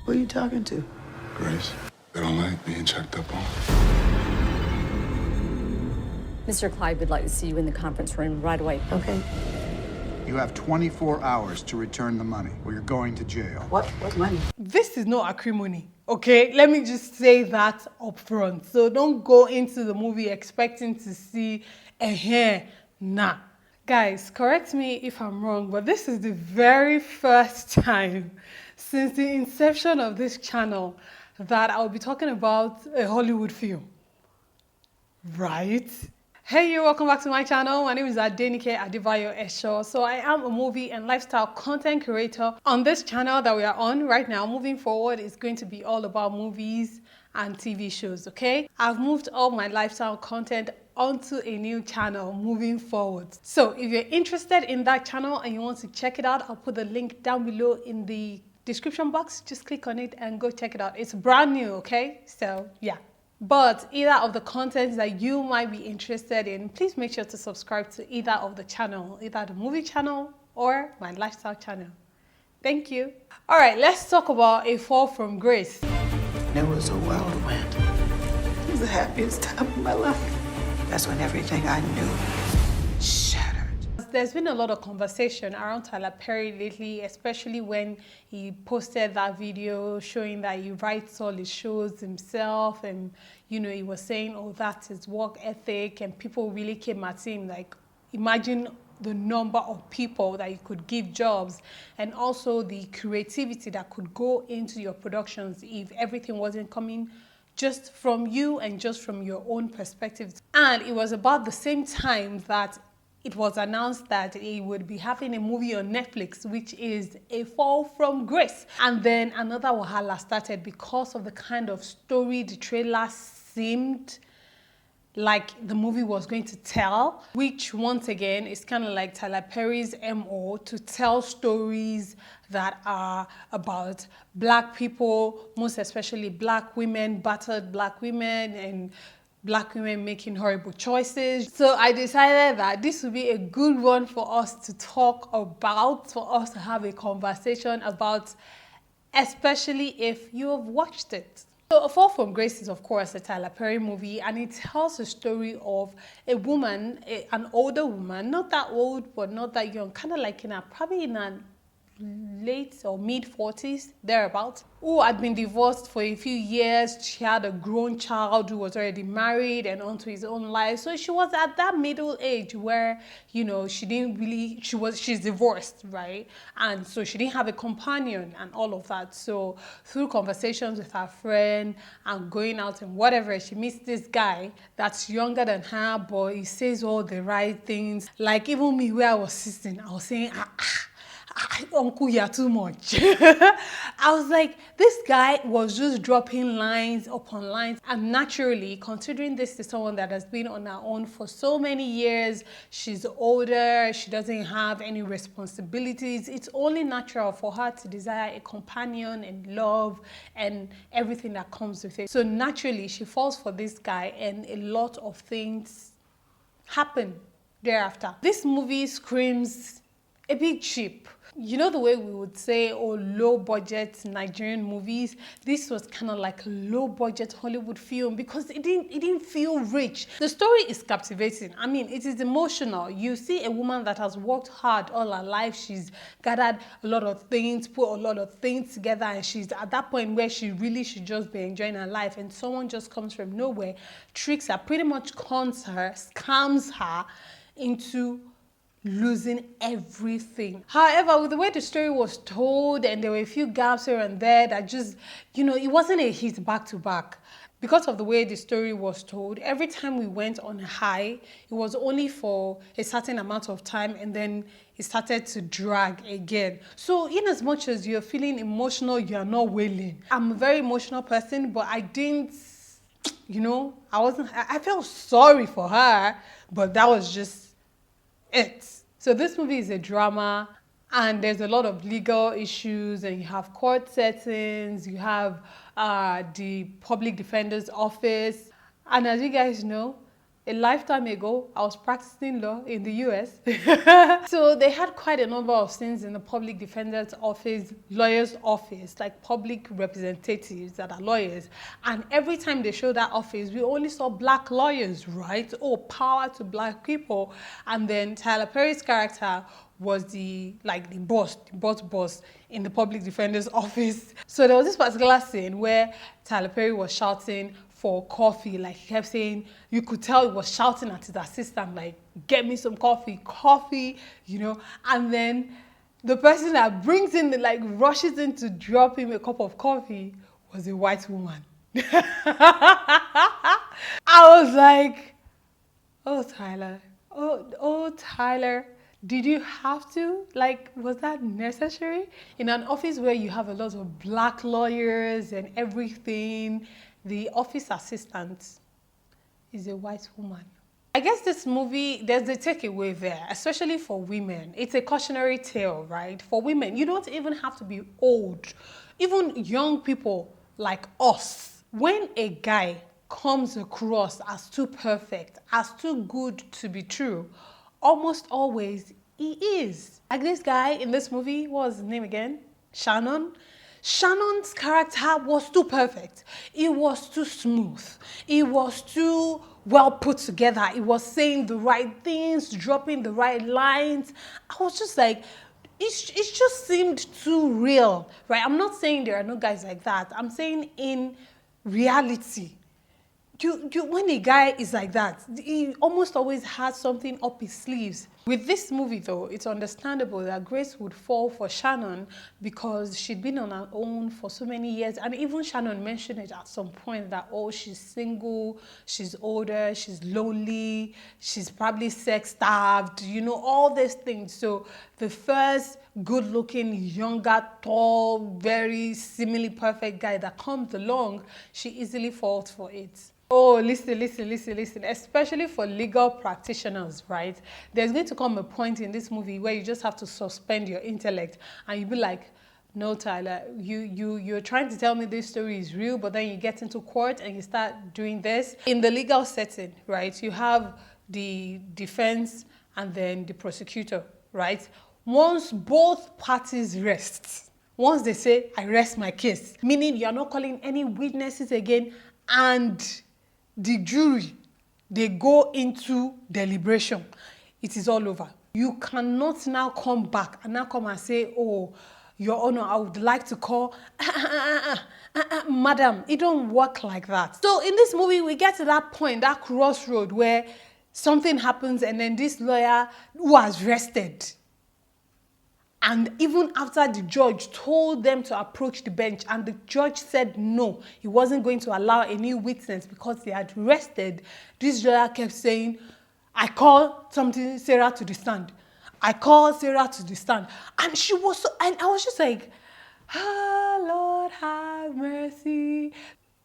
Who are you talking to? Grace, they don't like being checked up on. Mr. Clyde would like to see you in the conference room right away. Okay. You have 24 hours to return the money, or you're going to jail. What money? This is not acrimony, okay? Let me just say that up front. So don't go into the movie expecting to see a hair. Nah. Guys, correct me if I'm wrong, but this is the very first time since the inception of this channel that I'll be talking about a Hollywood film. Right? Hey you, welcome back to my channel. My name is Adenike Adebayo-Esho. So I am a movie and lifestyle content creator on this channel that we are on right now. Moving forward, it's going to be all about movies and TV shows, okay? I've moved all my lifestyle content onto a new channel moving forward. So if you're interested in that channel and you want to check it out, I'll put the link down below in the description box. Just click on it and go check it out. It's brand new, okay? So yeah. But either of the contents that you might be interested in, please make sure to subscribe to either of the channel, either the movie channel or my lifestyle channel. Thank you. All right, let's talk about A Fall from Grace. There was a whirlwind. It was the happiest time of my life. That's when everything I knew shattered. There's been a lot of conversation around Tyler Perry lately, especially when he posted that video showing that he writes all his shows himself, and you know, he was saying, oh, that's his work ethic, and people really came at him like, imagine the number of people that you could give jobs and also the creativity that could go into your productions if everything wasn't coming just from you and just from your own perspective. And it was about the same time that it was announced that he would be having a movie on Netflix, which is A Fall from Grace. And then another wahala started because of the kind of story the trailer seemed like the movie was going to tell, which once again is kind of like Tyler Perry's MO, to tell stories that are about Black people, most especially Black women, battered Black women, and Black women making horrible choices. So I decided that this would be a good one for us to talk about, for us to have a conversation about, especially if you have watched it. So A Fall from Grace is, of course, a Tyler Perry movie, and it tells the story of a woman, an older woman, not that old, but not that young, kind of like probably in a late or mid-40s, thereabouts, who had been divorced for a few years. She had a grown child who was already married and onto his own life. So she was at that middle age where, you know, she's divorced, right? And so she didn't have a companion and all of that. So through conversations with her friend and going out and whatever, she meets this guy that's younger than her, but he says all the right things. Like even me, where I was sitting, I was saying, Uncle, you're too much. I was like, this guy was just dropping lines upon lines. And naturally, considering this is someone that has been on her own for so many years, she's older, she doesn't have any responsibilities, it's only natural for her to desire a companion and love and everything that comes with it. So naturally, she falls for this guy, and a lot of things happen thereafter. This movie screams a bit cheap. You know the way we would say, oh, low budget Nigerian movies? This was kind of like a low budget Hollywood film because it didn't feel rich. The story is captivating. I mean, it is emotional. You see a woman that has worked hard all her life. She's gathered a lot of things, put a lot of things together, and she's at that point where she really should just be enjoying her life, and someone just comes from nowhere, tricks her, pretty much cons her, scams her into losing everything. However, with the way the story was told, and there were a few gaps here and there that just, you know, it wasn't a hit back to back. Because of the way the story was told, every time we went on a high, it was only for a certain amount of time, and then it started to drag again. So in as much as you're feeling emotional, you're not wailing. I'm a very emotional person, but I didn't, you know, I felt sorry for her, but that was just it. So this movie is a drama, and there's a lot of legal issues, and you have court settings, you have the public defender's office, and as you guys know, a lifetime ago, I was practicing law in the US. So they had quite a number of scenes in the public defender's office, lawyer's office, like public representatives that are lawyers. And every time they showed that office, we only saw black lawyers, right? Oh, power to black people. And then Tyler Perry's character was the boss in the public defender's office. So there was this particular scene where Tyler Perry was shouting for coffee. Like, he kept saying, you could tell he was shouting at his assistant, like, get me some coffee, you know. And then the person that brings in, rushes in to drop him a cup of coffee was a white woman. I was like, oh, Tyler, oh, Tyler, did you have to? Like, was that necessary? In an office where you have a lot of black lawyers and everything, the office assistant is a white woman. I guess this movie, there's a takeaway there, especially for women. It's a cautionary tale, right? For women, you don't even have to be old. Even young people like us, when a guy comes across as too perfect, as too good to be true, almost always he is. Like this guy in this movie, what was his name again? Shannon. Shannon's character was too perfect. It was too smooth. It was too well put together. It was saying the right things, dropping the right lines. I was just like, it just seemed too real, right? I'm not saying there are no guys like that. I'm saying in reality, when a guy is like that, he almost always has something up his sleeves. With this movie, though, it's understandable that Grace would fall for Shannon because she'd been on her own for so many years. And even Shannon mentioned it at some point that, oh, she's single, she's older, she's lonely, she's probably sex-starved, you know, all these things. So the first good-looking, younger, tall, very seemingly perfect guy that comes along, she easily falls for it. Oh, listen, especially for legal practitioners, right? There's going to come a point in this movie where you just have to suspend your intellect and you'll be like, no, Tyler, you're trying to tell me this story is real, but then you get into court and you start doing this. In the legal setting, right, you have the defense and then the prosecutor, right? Once both parties rest, once they say, I rest my case, meaning you're not calling any witnesses again, and the jury, they go into deliberation, it is all over. You cannot now come back and now come and say, oh, Your Honor, I would like to call, madam. It don't work like that. So in this movie, we get to that point, that crossroad where something happens and then this lawyer who has rested, and even after the judge told them to approach the bench and the judge said no, he wasn't going to allow any witness because they had rested, this lawyer kept saying, I call Sarah to the stand. I call Sarah to the stand. And she was so, and I was just like, Lord have mercy.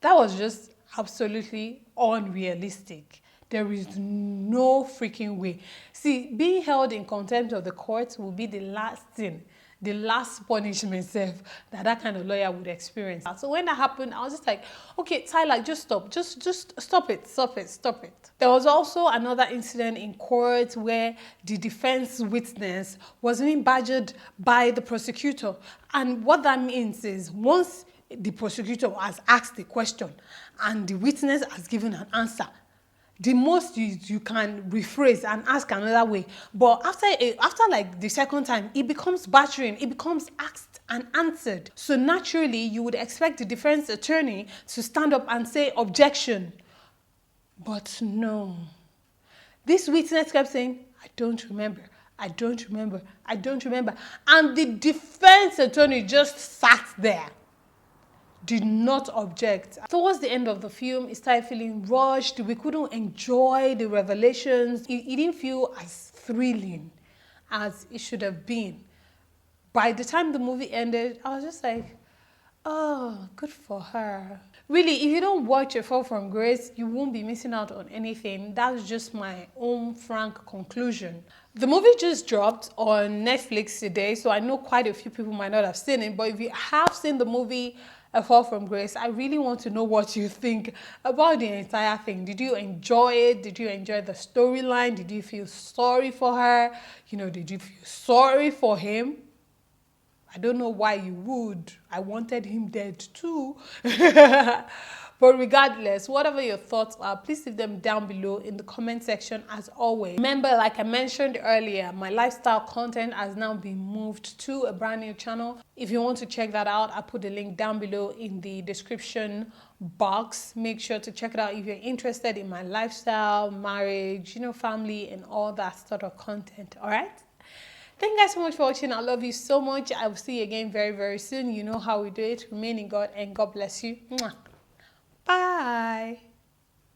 That was just absolutely unrealistic. There is no freaking way. See, being held in contempt of the court will be the last thing, the last punishment that kind of lawyer would experience. So when that happened, I was just like, okay, Tyler, just stop. Just stop it. There was also another incident in court where the defense witness was being badgered by the prosecutor. And what that means is once the prosecutor has asked the question and the witness has given an answer, the most you can rephrase and ask another way. But after like the second time, it becomes battering. It becomes asked and answered. So naturally, you would expect the defense attorney to stand up and say objection. But no. This witness kept saying, I don't remember. And the defense attorney just sat there, did not object. Towards the end of the film, it started feeling rushed. We couldn't enjoy the revelations. It didn't feel as thrilling as it should have been. By the time the movie ended, I was just like, Oh, good for her. Really, if you don't watch A Fall from Grace, you won't be missing out on anything. That's just my own frank conclusion. The movie just dropped on Netflix today, so I know quite a few people might not have seen it, but if you have seen the movie A Fall from Grace, I really want to know what you think about the entire thing. Did you enjoy it? Did you enjoy the storyline? Did you feel sorry for her? You know, did you feel sorry for him? I don't know why you would. I wanted him dead too. But regardless, whatever your thoughts are, please leave them down below in the comment section as always. Remember, like I mentioned earlier, my lifestyle content has now been moved to a brand new channel. If you want to check that out, I'll put the link down below in the description box. Make sure to check it out if you're interested in my lifestyle, marriage, you know, family, and all that sort of content. All right? Thank you guys so much for watching. I love you so much. I will see you again very, very soon. You know how we do it. Remain in God and God bless you. Mwah. Bye.